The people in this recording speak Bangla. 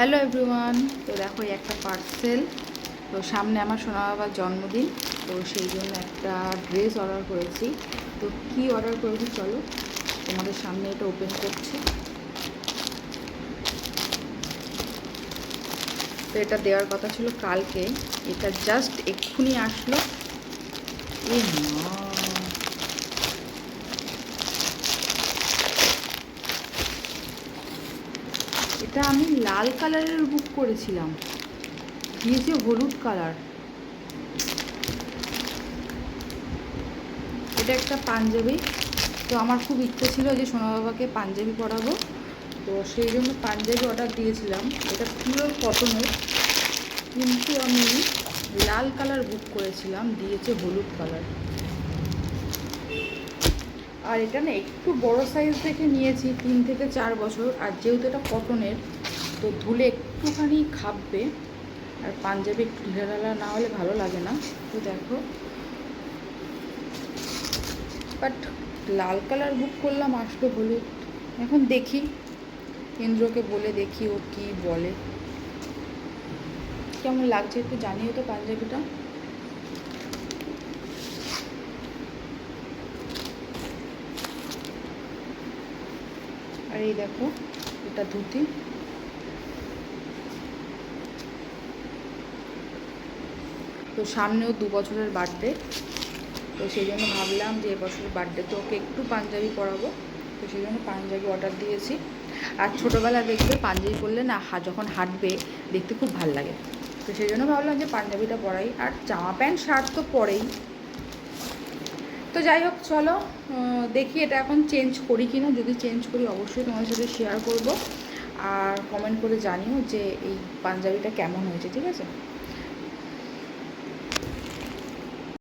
Hello everyone. তো দেখো একটা পার্সেল। তো সামনে আমার সোনা বাবার জন্মদিন, তো সেই জন্য একটা ড্রেস অর্ডার করেছি। তো কি অর্ডার করেছি চলো তোমাদের সামনে এটা ওপেন করছি। তো এটা দেওয়ার কথা ছিল কালকে, এটা জাস্ট এক্ষুনি আসলো। এ মা, এটা আমি লাল কালারের বুক করেছিলাম, দিয়েছে হলুদ কালার। এটা একটা পাঞ্জাবি। তো আমার খুব ইচ্ছে ছিল যে সোনা বাবাকে পাঞ্জাবি পরাবো, তো সেই জন্য পাঞ্জাবি অর্ডার দিয়েছিলাম। এটা পিওর কটনের, কিন্তু আমি লাল কালার বুক করেছিলাম, দিয়েছে হলুদ কালার। আর এটা না একটু বড় সাইজ দেখে নিয়েছি, 3 থেকে 4 বছর। আর যেহেতু এটা কটনের, তো ধুলে একটুখানি খাববে, আর পাঞ্জাবি একটু ঢিলাঢালা না হলে ভালো লাগে না। তো দেখো, বাট লাল কালার বুক করলাম, আসলো হলুদ। এখন দেখি, ইন্দ্রকে বলে দেখি ও কি বলে। কেমন লাগছে একটু জানিও তো পাঞ্জাবিটা। আর এই দেখো, এটা ধুতি। তো সামনেও 2 বছরের বার্থডে, তো সেই জন্য ভাবলাম যে এবছর বার্থডেতে ওকে একটু পাঞ্জাবি পরাবো। তো সেই জন্য পাঞ্জাবি অর্ডার দিয়েছি। আর ছোটোবেলা দেখবে পাঞ্জাবি পরলে না, যখন হাঁটবে দেখতে খুব ভাল লাগে। তো সেই জন্য ভাবলাম যে পাঞ্জাবিটা পরাই, আর জামা প্যান্ট শার্ট তো পরেই। তো যাই হোক চলো, দেখি এটা এখন চেঞ্জ করি কি না। যদি চেঞ্জ করি অবশ্যই তোমার সাথে শেয়ার করব। আর কমেন্ট করে জানিও যে এই পাঞ্জাবিটা কেমন হয়েছে, ঠিক আছে?